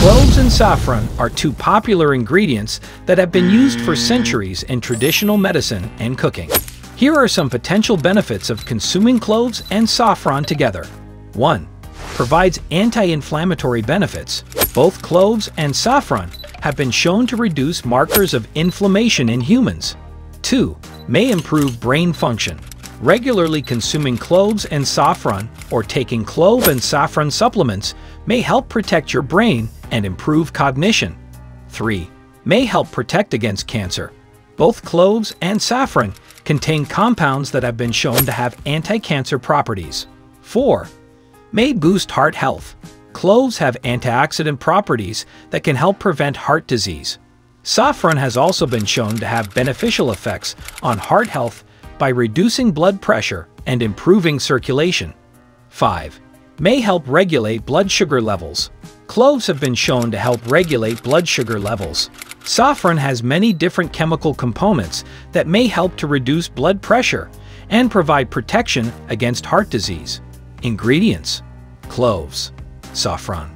Cloves and saffron are two popular ingredients that have been used for centuries in traditional medicine and cooking. Here are some potential benefits of consuming cloves and saffron together. 1. Provides anti-inflammatory benefits. Both cloves and saffron have been shown to reduce markers of inflammation in humans. 2. May improve brain function. Regularly consuming cloves and saffron or taking clove and saffron supplements may help protect your brain and improve cognition. 3. May help protect against cancer. Both cloves and saffron contain compounds that have been shown to have anti-cancer properties. 4. May boost heart health. Cloves have antioxidant properties that can help prevent heart disease. Saffron has also been shown to have beneficial effects on heart health by reducing blood pressure and improving circulation. 5. May help regulate blood sugar levels. Cloves have been shown to help regulate blood sugar levels. Saffron has many different chemical components that may help to reduce blood pressure and provide protection against heart disease. Ingredients: cloves, saffron,